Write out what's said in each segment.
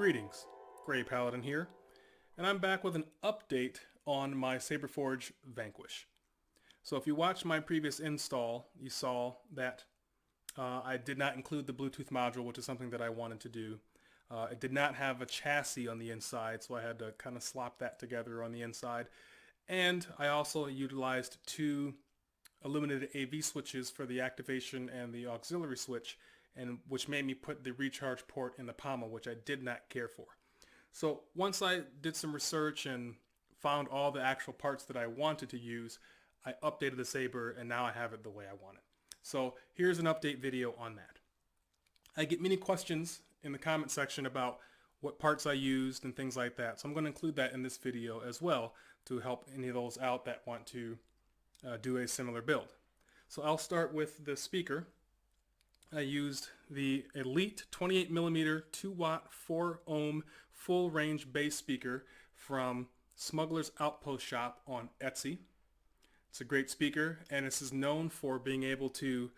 Greetings, Gray Paladin here, and I'm back with an update on my Saberforge Vanquish. So if you watched my previous install, you saw that I did not include the Bluetooth module, which is something that I wanted to do. It did not have a chassis on the inside, so I had to kind of slop that together on the inside. And I also utilized two illuminated AV switches for the activation and the auxiliary switch, and which made me put the recharge port in the pommel, which I did not care for. So once I did some research and found all the actual parts that I wanted to use, I updated the saber and now I have it the way I want it. So here's an update video on that. I get many questions in the comment section about what parts I used and things like that. So I'm going to include that in this video as well to help any of those out that want to do a similar build. So I'll start with the speaker. I used the Elite 28mm 2-watt 4-ohm full range bass speaker from Smuggler's Outpost shop on Etsy. It's a great speaker, and this is known for being able to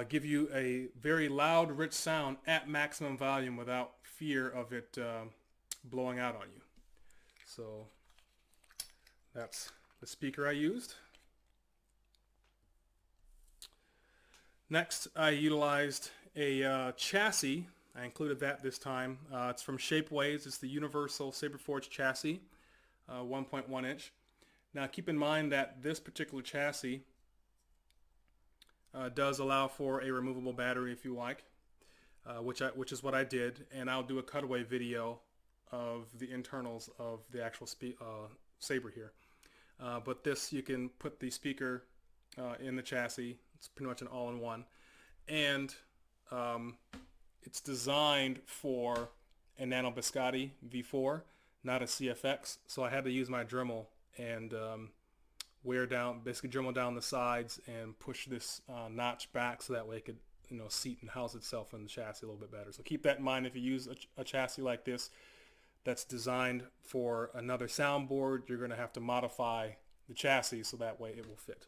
give you a very loud, rich sound at maximum volume without fear of it blowing out on you. So that's the speaker I used. Next, I utilized a chassis. I included that this time. It's from Shapeways. It's the Universal Saberforge chassis, 1.1 inch. Now keep in mind that this particular chassis does allow for a removable battery if you like, which is what I did, and I'll do a cutaway video of the internals of the actual saber here. But this, you can put the speaker in the chassis. It's pretty much an all-in-one, and it's designed for a Nano Biscotti V4, not a CFX. So I had to use my Dremel and basically Dremel down the sides and push this notch back so that way it could, seat and house itself in the chassis a little bit better. So keep that in mind if you use a chassis like this that's designed for another soundboard. You're going to have to modify the chassis so that way it will fit.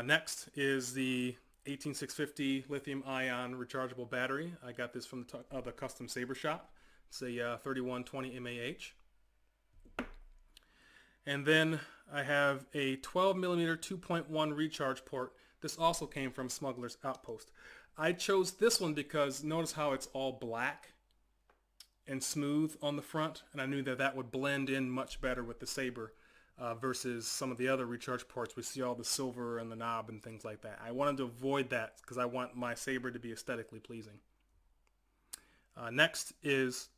Next is the 18650 lithium-ion rechargeable battery. I got this from the Custom Saber shop. It's a 3120 mAh. And then I have a 12mm 2.1 recharge port. This also came from Smuggler's Outpost. I chose this one because notice how it's all black and smooth on the front, and I knew that that would blend in much better with the saber versus some of the other recharge ports. We see all the silver and the knob and things like that. I wanted to avoid that because I want my saber to be aesthetically pleasing. Next is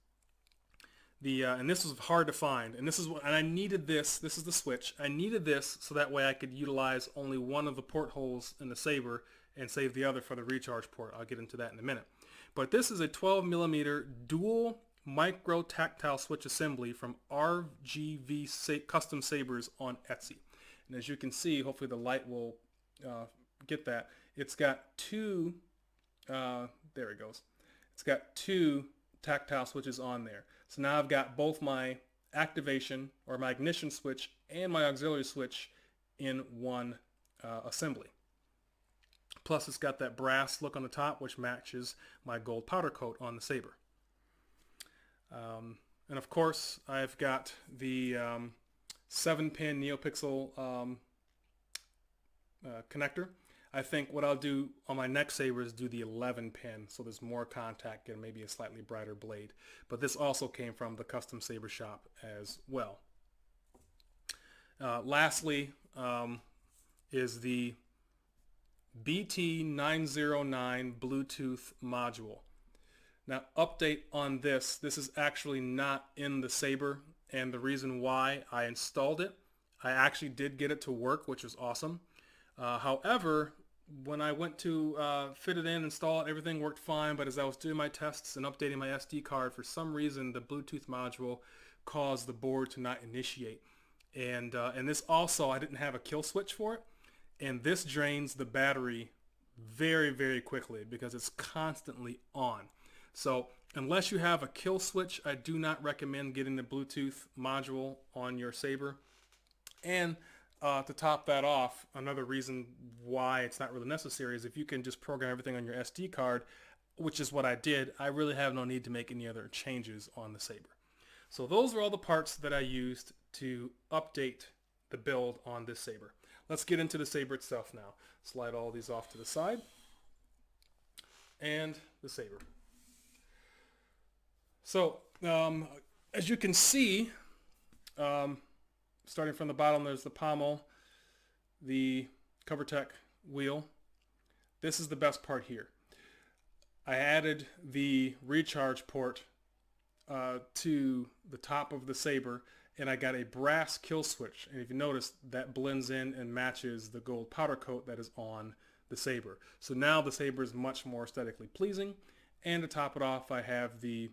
the and this was hard to find, and I needed this. This is the switch. I needed this so that way I could utilize only one of the portholes in the saber and save the other for the recharge port. I'll get into that in a minute. But this is a 12mm dual micro tactile switch assembly from RGV Custom Sabers on Etsy. And as you can see, hopefully the light will get that. It's got two, there it goes. It's got two tactile switches on there. So now I've got both my activation or my ignition switch and my auxiliary switch in one assembly. Plus it's got that brass look on the top, which matches my gold powder coat on the saber. And of course I've got the 7-pin NeoPixel connector. I think what I'll do on my next saber is do the 11-pin, so there's more contact and maybe a slightly brighter blade. But this also came from the Custom Saber shop as well. Lastly is the BT909 Bluetooth module. Now, update on this. This is actually not in the saber, and the reason why I installed it, I actually did get it to work, which was awesome. However, when I went to fit it in, install it, everything worked fine, but as I was doing my tests and updating my SD card, for some reason the Bluetooth module caused the board to not initiate. And this also, I didn't have a kill switch for it, and this drains the battery very, very quickly because it's constantly on. So unless you have a kill switch, I do not recommend getting the Bluetooth module on your saber. And to top that off, another reason why it's not really necessary is if you can just program everything on your SD card, which is what I did, I really have no need to make any other changes on the saber. So those are all the parts that I used to update the build on this saber. Let's get into the saber itself now. Slide all these off to the side. And the saber. So, as you can see, starting from the bottom, there's the pommel, the CoverTech wheel. This is the best part here. I added the recharge port to the top of the saber, and I got a brass kill switch. And if you notice, that blends in and matches the gold powder coat that is on the saber. So now the saber is much more aesthetically pleasing. And to top it off, I have the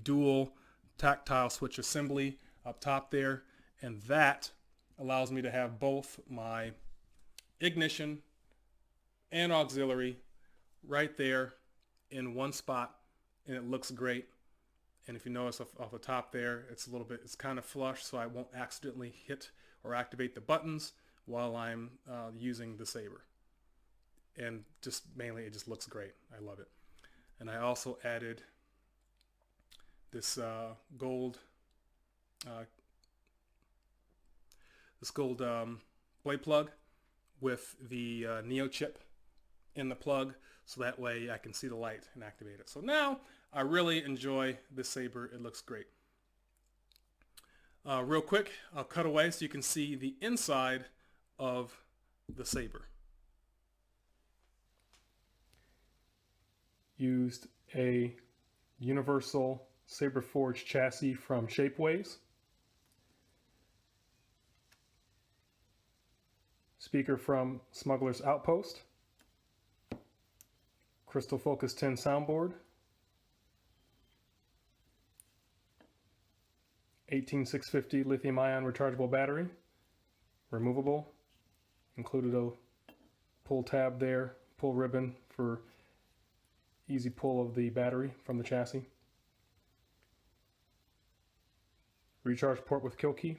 dual tactile switch assembly up top there, and that allows me to have both my ignition and auxiliary right there in one spot, and it looks great. And if you notice off the top there, it's kind of flush, so I won't accidentally hit or activate the buttons while I'm using the saber. And just mainly, it just looks great. I love it. And I also added this gold blade plug with the Neo chip in the plug, so that way I can see the light and activate it. So now I really enjoy this saber. It looks great. Real quick, I'll cut away so you can see the inside of the saber. Used a universal Saberforge chassis from Shapeways. Speaker from Smuggler's Outpost. Crystal Focus 10 soundboard. 18650 lithium-ion rechargeable battery. Removable. Included a pull tab there, pull ribbon for easy pull of the battery from the chassis. Recharge port with kill key.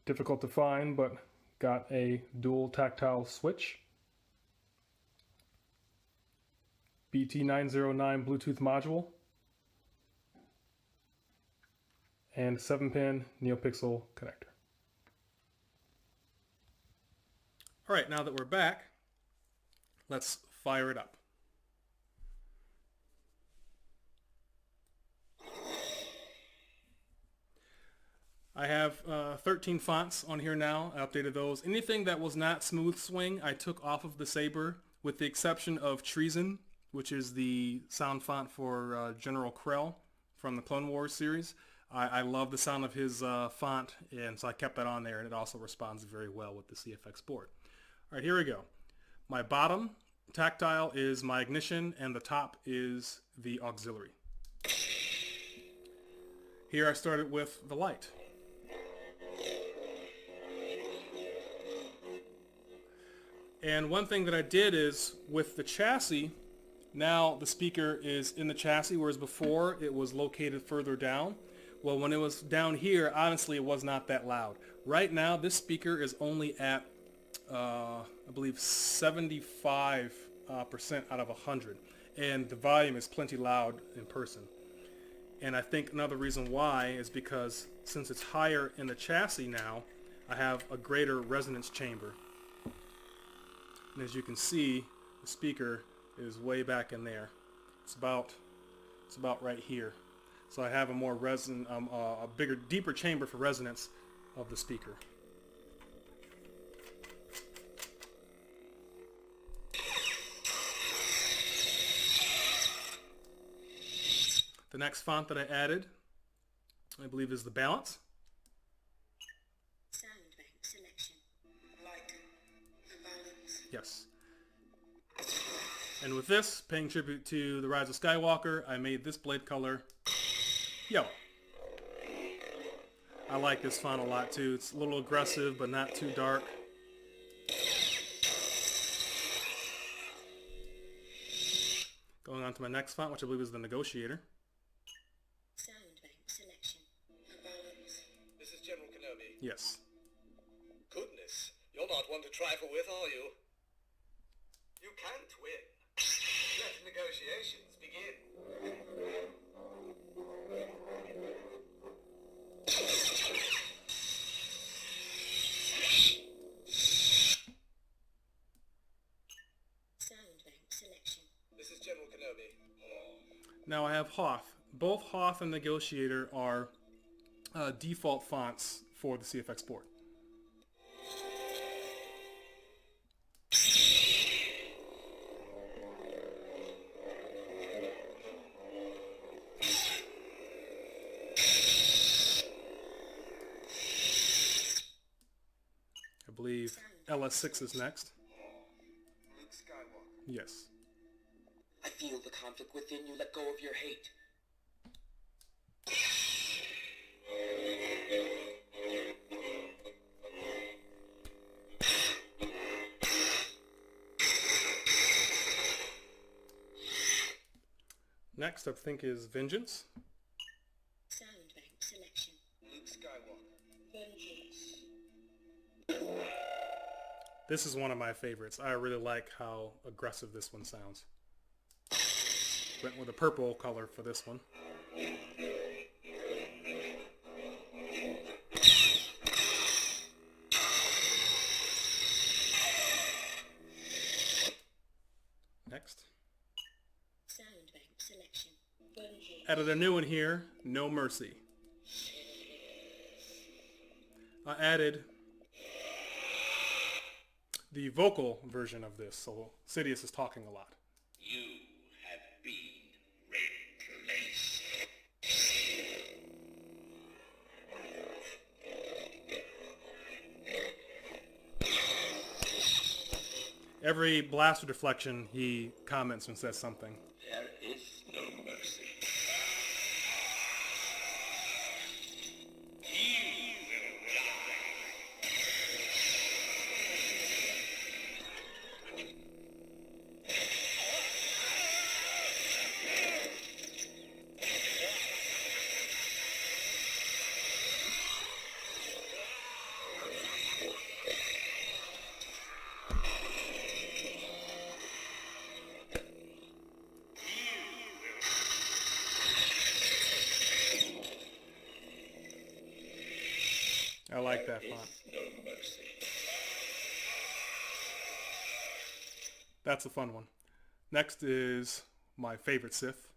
Difficult to find, but got a dual tactile switch. BT909 Bluetooth module. And 7-pin NeoPixel connector. All right, now that we're back, let's fire it up. I have 13 fonts on here now. I updated those. Anything that was not smooth swing, I took off of the saber, with the exception of Treason, which is the sound font for General Krell from the Clone Wars series. I love the sound of his font, and so I kept that on there, and it also responds very well with the CFX board. All right, here we go. My bottom tactile is my ignition, and the top is the auxiliary. Here I started with the light. And one thing that I did is, with the chassis, now the speaker is in the chassis, whereas before it was located further down. Well, when it was down here, honestly, it was not that loud. Right now, this speaker is only at, I believe, 75% out of 100. And the volume is plenty loud in person. And I think another reason why is because since it's higher in the chassis now, I have a greater resonance chamber. And as you can see, the speaker is way back in there. It's about right here. So I have a more a bigger, deeper chamber for resonance of the speaker. The next font that I added, I believe, is the Balance. Sound bank selection. Like the Balance. Yes. And with this, paying tribute to The Rise of Skywalker, I made this blade color yellow. I like this font a lot too. It's a little aggressive, but not too dark. Going on to my next font, which I believe is the Negotiator. Sound bank selection. The Balance. This is General Kenobi. Yes. Goodness, you're not one to trifle with, are you? You can't win. Let negotiations begin. Sound bank selection. This is General Kenobi. Now I have Hoth. Both Hoth and Negotiator are default fonts for the CFX board. I believe LS6 is next. Luke Skywalker. Yes. I feel the conflict within you. Let go of your hate. Next, I think, is Vengeance. Sound bank selection. Luke Skywalker. Vengeance. This is one of my favorites. I really like how aggressive this one sounds. Went with a purple color for this one. Next. Sound bank selection. Vengeance. Added a new one here, No Mercy. I added the vocal version of this, so Sidious is talking a lot. You have been replaced. Every blaster deflection, he comments and says something. There is no mercy. You will die. I like that font. No mercy. That's a fun one. Next is my favorite Sith.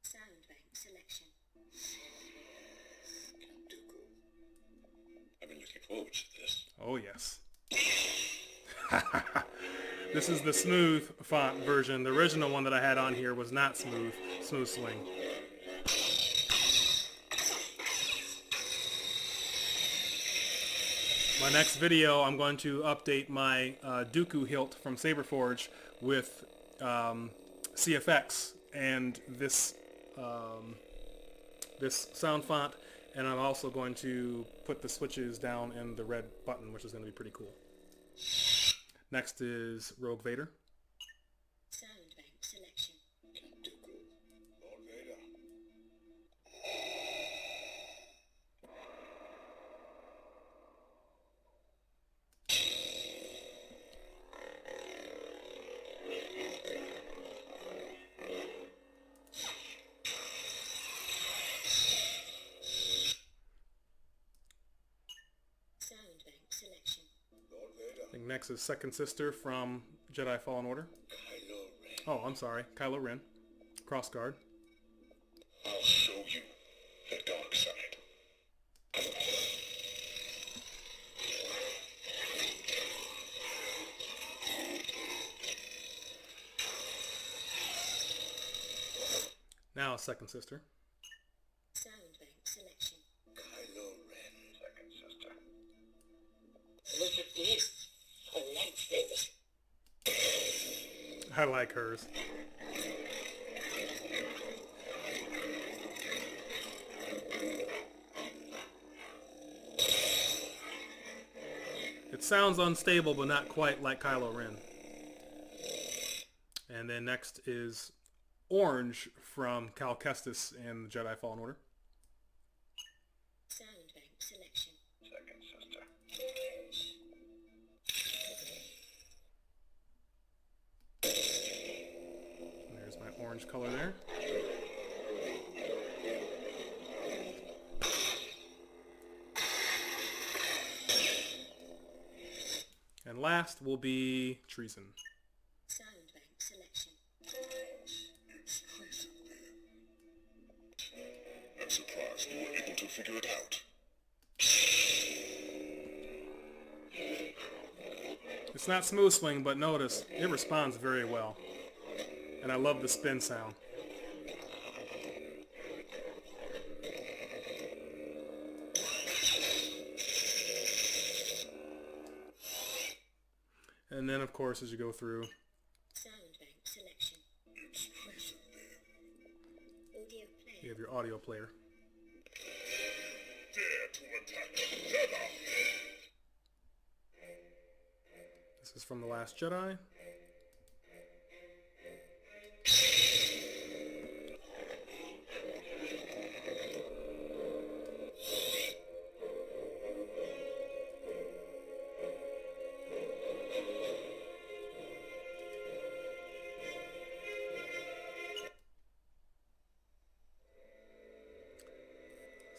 Sound bank selection. I've been looking forward to this. Oh, yes. This is the smooth font version. The original one that I had on here was not smooth. Smooth Swing. My next video, I'm going to update my Dooku hilt from Saberforge with CFX and this sound font, and I'm also going to put the switches down in the red button, which is going to be pretty cool. Next is Rogue Vader. Sound bank selection. Lord Vader. Sound bank selection. Lord Vader. I think next is Second Sister from Jedi Fallen Order. Kylo Ren. Oh, I'm sorry, Kylo Ren. Krossguard. I'll show you the dark side. Now Second Sister. Sound bank selection. Kylo Ren. Second sister. Look at this. A lightsaber. I like hers. It sounds unstable, but not quite like Kylo Ren. And then next is Orange from Cal Kestis in the Jedi Fallen Order. Sound bank selection. Second sister. orange color there. And last will be Treason. Sound bank selection. It's Treason then. I'm surprised you were able to figure it out. It's not smooth swing, but notice it responds very well. And I love the spin sound. And then, of course, as you go through, Sound bank selection. It's Treason then. Audio player. you have your audio player. Dare to attack the Jedi! This is from The Last Jedi.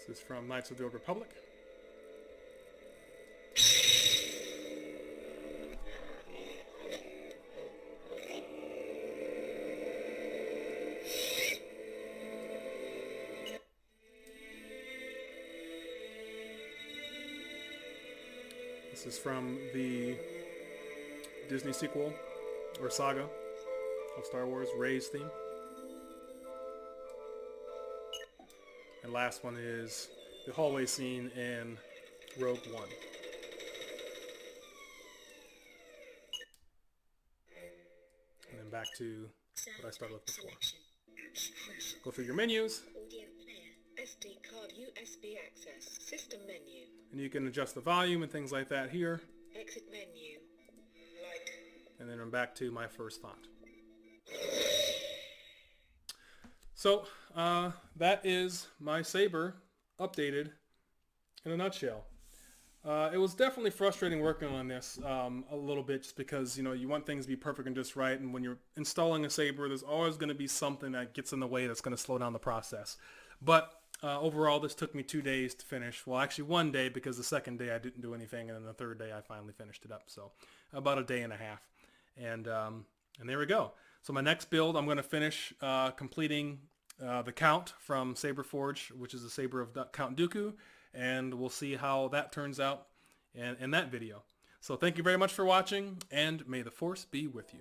This is from Knights of the Old Republic. This is from the Disney sequel or saga of Star Wars, Rey's theme. And last one is the hallway scene in Rogue One. And then back to what I started with before. It's Treason. Go through your menus, Audio player. SD card USB access. System menu. and you can adjust the volume and things like that here. Exit menu. Like And then I'm back to my first font. So that is my Saber updated in a nutshell. It was definitely frustrating working on this a little bit, just because, you know, you want things to be perfect and just right, and when you're installing a Saber, there's always going to be something that gets in the way that's going to slow down the process. But overall, this took me 2 days to finish. Well, actually 1 day, because the second day I didn't do anything, and then the third day I finally finished it up. So about a day and a half. And there we go. So my next build, I'm going to finish completing the Count from Saberforge, which is the Saber of Count Dooku, and we'll see how that turns out in that video. So thank you very much for watching, and may the Force be with you.